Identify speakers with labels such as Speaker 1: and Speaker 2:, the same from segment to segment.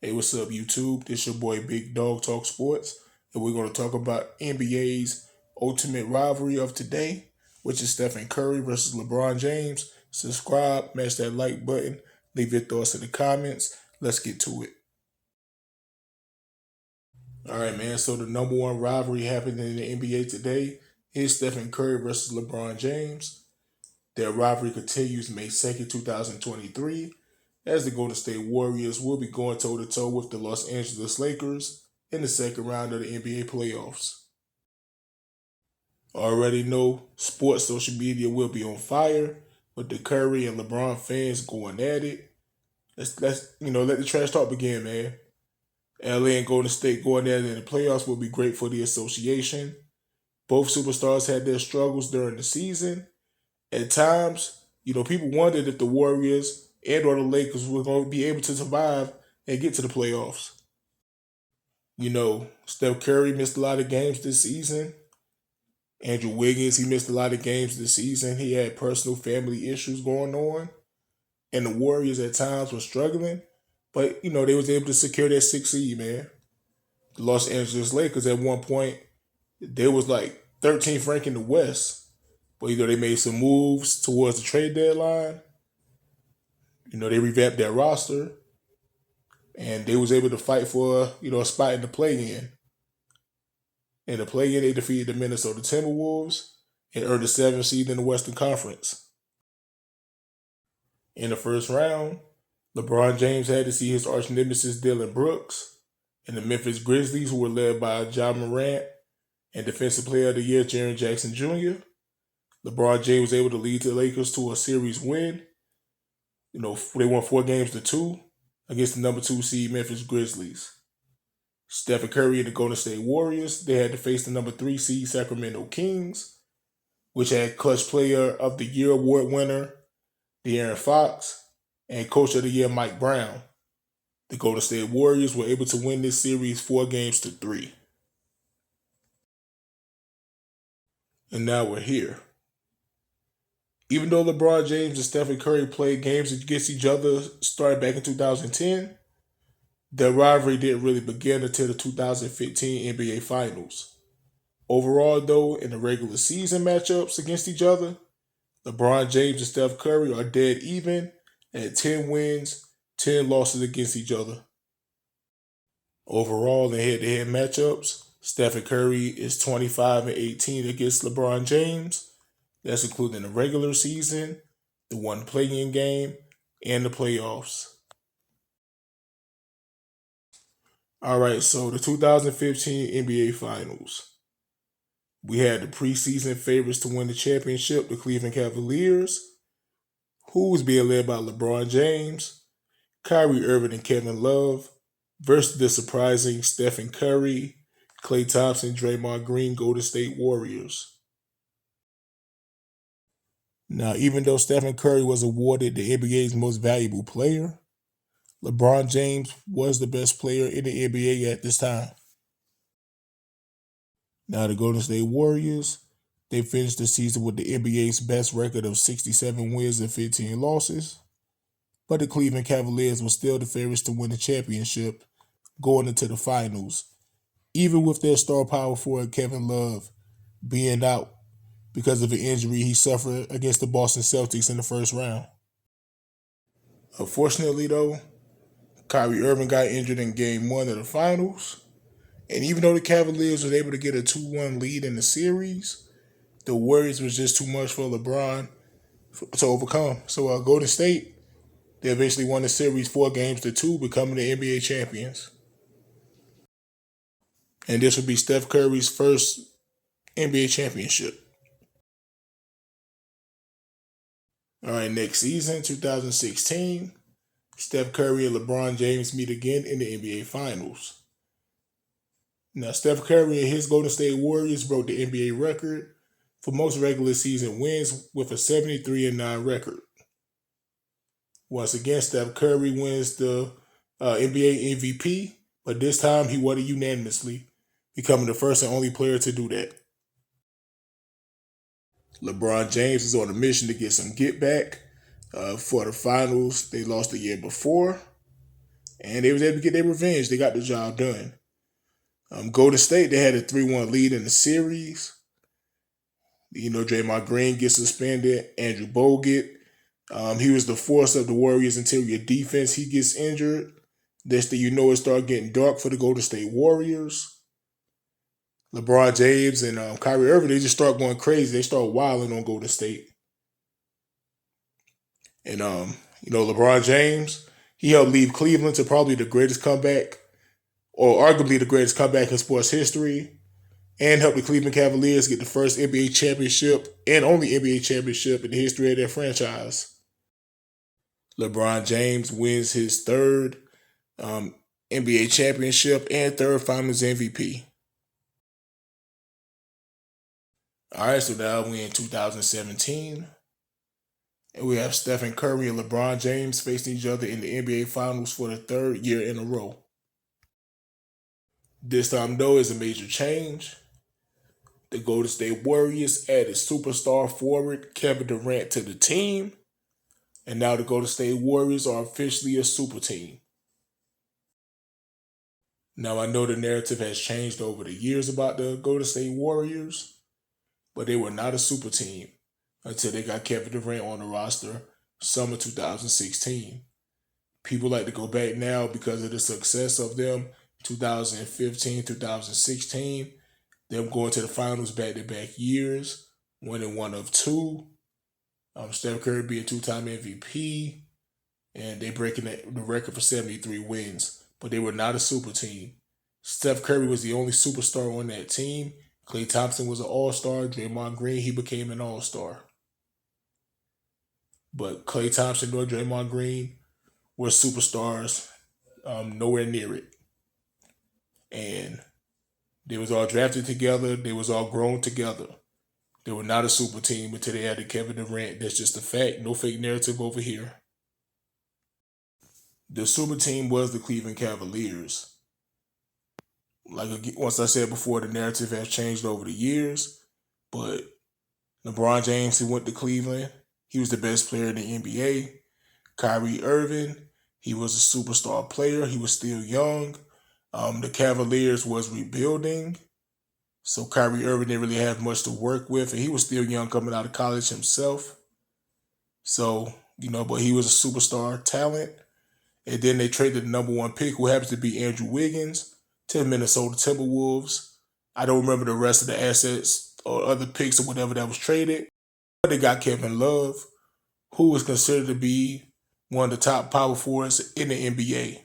Speaker 1: Hey, what's up, YouTube? This your boy Big Dog Talk Sports, and we're going to talk about NBA's ultimate rivalry of today, which is Stephen Curry versus LeBron James. Subscribe, mash that like button, leave your thoughts in the comments. Let's get to it. All right, man. So the number one rivalry happening in the NBA today is Stephen Curry versus LeBron James. Their rivalry continues May 2nd, 2023, as the Golden State Warriors will be going toe to toe with the Los Angeles Lakers in the second round of the NBA playoffs. Already know sports social media will be on fire with the Curry and LeBron fans going at it. Let's let the trash talk begin, man. LA and Golden State going at it in the playoffs will be great for the association. Both superstars had their struggles during the season. At times, people wondered if the Warriors and or the Lakers were going to be able to survive and get to the playoffs. Steph Curry missed a lot of games this season. Andrew Wiggins, he missed a lot of games this season. He had personal family issues going on. And the Warriors at times were struggling. But, they was able to secure that 6th seed, man. The Los Angeles Lakers at one point, they was like 13th rank in the West. But, they made some moves towards the trade deadline. They revamped their roster. And they was able to fight for, a spot in the play-in. In the play-in, they defeated the Minnesota Timberwolves and earned the 7th seed in the Western Conference. In the first round, LeBron James had to see his arch nemesis Dylan Brooks and the Memphis Grizzlies, who were led by John Morant and Defensive Player of the Year Jaren Jackson Jr. LeBron James was able to lead the Lakers to a series win. They won 4-2 against the number 2 seed Memphis Grizzlies. Stephen Curry and the Golden State Warriors, they had to face the number 3 seed Sacramento Kings, which had Clutch Player of the Year award winner De'Aaron Fox and Coach of the Year Mike Brown. The Golden State Warriors were able to win this series 4-3. And now we're here. Even though LeBron James and Stephen Curry played games against each other starting back in 2010, their rivalry didn't really begin until the 2015 NBA Finals. Overall, though, in the regular season matchups against each other, LeBron James and Steph Curry are dead even at 10 wins, 10 losses against each other. Overall, in head-to-head matchups, Stephen Curry is 25-18 against LeBron James. That's including the regular season, the one play-in game, and the playoffs. All right, so the 2015 NBA Finals. We had the preseason favorites to win the championship, the Cleveland Cavaliers, who was being led by LeBron James, Kyrie Irving, and Kevin Love, versus the surprising Stephen Curry, Klay Thompson, Draymond Green Golden State Warriors. Now, even though Stephen Curry was awarded the NBA's most valuable player, LeBron James was the best player in the NBA at this time. Now, the Golden State Warriors, they finished the season with the NBA's best record of 67 wins and 15 losses. But the Cleveland Cavaliers were still the favorites to win the championship going into the finals, even with their star power forward Kevin Love being out because of an injury he suffered against the Boston Celtics in the first round. Unfortunately, though, Kyrie Irving got injured in Game 1 of the finals, and even though the Cavaliers was able to get a 2-1 lead in the series, the Warriors was just too much for LeBron to overcome. So Golden State, they eventually won the series 4-2, becoming the NBA champions. And this would be Steph Curry's first NBA championship. All right, next season, 2016, Steph Curry and LeBron James meet again in the NBA Finals. Now, Steph Curry and his Golden State Warriors broke the NBA record for most regular season wins with a 73-9 record. Once again, Steph Curry wins the NBA MVP, but this time he won it unanimously, becoming the first and only player to do that. LeBron James is on a mission to get some get back for the finals they lost the year before. and they was able to get their revenge. They got the job done. Golden State, they had a 3-1 lead in the series. Draymond Green gets suspended. Andrew Bogut, he was the force of the Warriors' interior defense. He gets injured. Next thing you know, it started getting dark for the Golden State Warriors. LeBron James and Kyrie Irving, they just start going crazy. They start wilding on Golden State. And, LeBron James, he helped lead Cleveland to probably the greatest comeback, or arguably the greatest comeback in sports history, and helped the Cleveland Cavaliers get the first NBA championship and only NBA championship in the history of their franchise. LeBron James wins his third NBA championship and third Finals MVP. All right, so now we're in 2017. And we have Stephen Curry and LeBron James facing each other in the NBA Finals for the third year in a row. This time, though, is a major change. The Golden State Warriors added superstar forward Kevin Durant to the team. And now the Golden State Warriors are officially a super team. Now, I know the narrative has changed over the years about the Golden State Warriors, but they were not a super team until they got Kevin Durant on the roster summer 2016. People like to go back now because of the success of them 2015, 2016, them going to the finals back-to-back years, winning one of two. Steph Curry being two-time MVP, and they breaking the record for 73 wins. But they were not a super team. Steph Curry was the only superstar on that team. Klay Thompson was an all-star. Draymond Green, he became an all-star. But Klay Thompson or Draymond Green were superstars, nowhere near it. And they was all drafted together. They was all grown together. They were not a super team until they added Kevin Durant. That's just a fact. No fake narrative over here. The super team was the Cleveland Cavaliers. Once I said before, the narrative has changed over the years. But LeBron James, he went to Cleveland. He was the best player in the NBA. Kyrie Irving, he was a superstar player. He was still young. The Cavaliers was rebuilding. So Kyrie Irving didn't really have much to work with. And he was still young coming out of college himself. So, but he was a superstar talent. And then they traded the number one pick, who happens to be Andrew Wiggins, to the Minnesota Timberwolves. I don't remember the rest of the assets or other picks or whatever that was traded. But they got Kevin Love, who was considered to be one of the top power forwards in the NBA.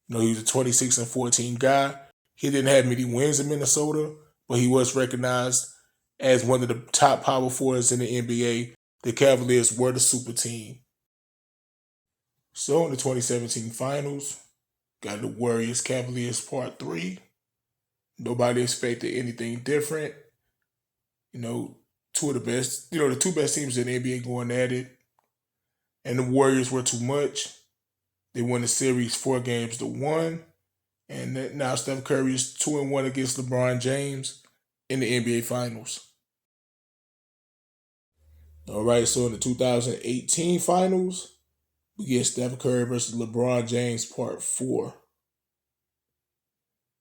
Speaker 1: He was a 26-14 guy. He didn't have many wins in Minnesota, but he was recognized as one of the top power forwards in the NBA. The Cavaliers were the super team. So in the 2017 finals, got the Warriors Cavaliers Part 3. Nobody expected anything different. Two of the best, the two best teams in the NBA going at it. And the Warriors were too much. They won the series 4-1. And now Steph Curry is 2-1 against LeBron James in the NBA Finals. All right, so in the 2018 Finals, we get Steph Curry versus LeBron James Part 4.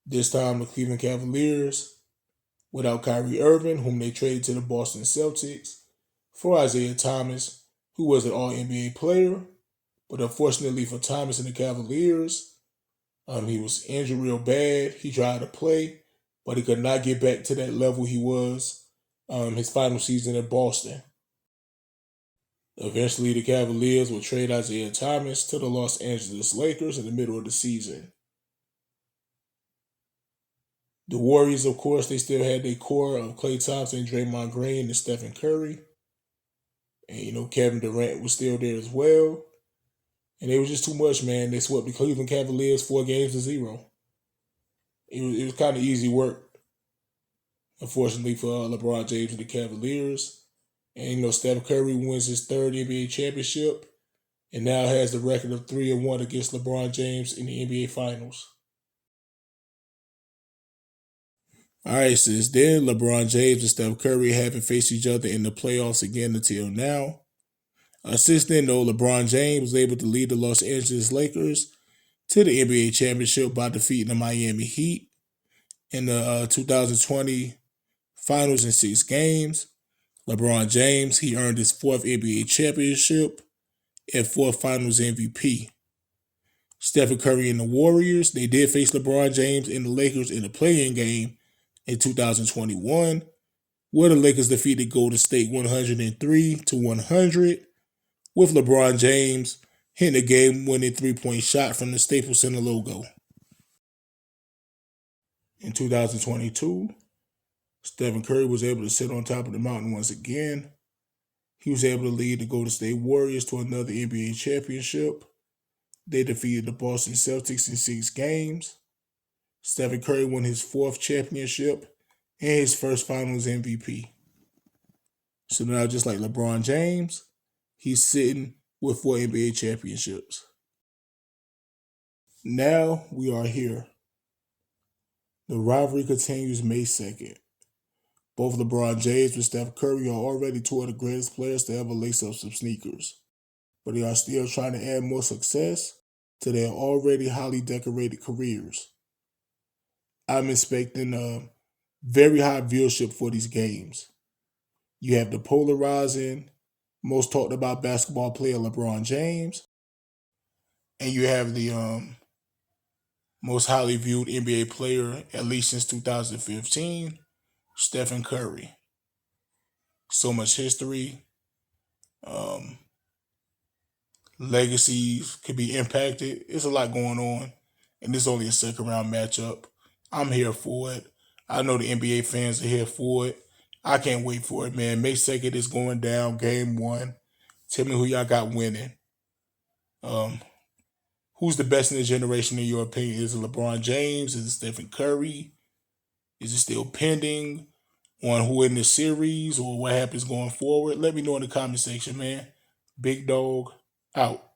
Speaker 1: This time the Cleveland Cavaliers, without Kyrie Irving, whom they traded to the Boston Celtics, for Isaiah Thomas, who was an All-NBA player. But unfortunately for Thomas and the Cavaliers, he was injured real bad. He tried to play, but he could not get back to that level he was his final season in Boston. Eventually, the Cavaliers will trade Isaiah Thomas to the Los Angeles Lakers in the middle of the season. The Warriors, of course, they still had their core of Klay Thompson, Draymond Green, and Stephen Curry. And, Kevin Durant was still there as well. And it was just too much, man. They swept the Cleveland Cavaliers 4-0. It was kind of easy work, unfortunately, for LeBron James and the Cavaliers. And, Steph Curry wins his third NBA championship and now has the record of 3-1 against LeBron James in the NBA Finals. All right, since then, LeBron James and Steph Curry haven't faced each other in the playoffs again until now. Since then, though, LeBron James was able to lead the Los Angeles Lakers to the NBA championship by defeating the Miami Heat in the 2020 finals in 6 games. LeBron James, he earned his fourth NBA championship and fourth finals MVP. Stephen Curry and the Warriors, they did face LeBron James and the Lakers in the play-in game in 2021, where the Lakers defeated Golden State 103-100, with LeBron James hitting a game-winning three-point shot from the Staples Center logo. In 2022, Stephen Curry was able to sit on top of the mountain once again. He was able to lead the Golden State Warriors to another NBA championship. They defeated the Boston Celtics in 6 games. Stephen Curry won his fourth championship and his first finals MVP. So now, just like LeBron James, he's sitting with 4 NBA championships. Now we are here. The rivalry continues May 2nd. Both LeBron James and Steph Curry are already two of the greatest players to ever lace up some sneakers, but they are still trying to add more success to their already highly decorated careers. I'm expecting a very high viewership for these games. You have the polarizing, most talked about basketball player LeBron James, and you have the most highly viewed NBA player, at least since 2015, Stephen Curry. So much history. Legacies could be impacted. It's a lot going on, and this is only a second round matchup. I'm here for it. I know the NBA fans are here for it. I can't wait for it, man. May 2nd is going down, game 1. Tell me who y'all got winning. Who's the best in the generation in your opinion? Is it LeBron James? Is it Stephen Curry? Is it still pending on who in the series or what happens going forward? Let me know in the comment section, man. Big Dog out.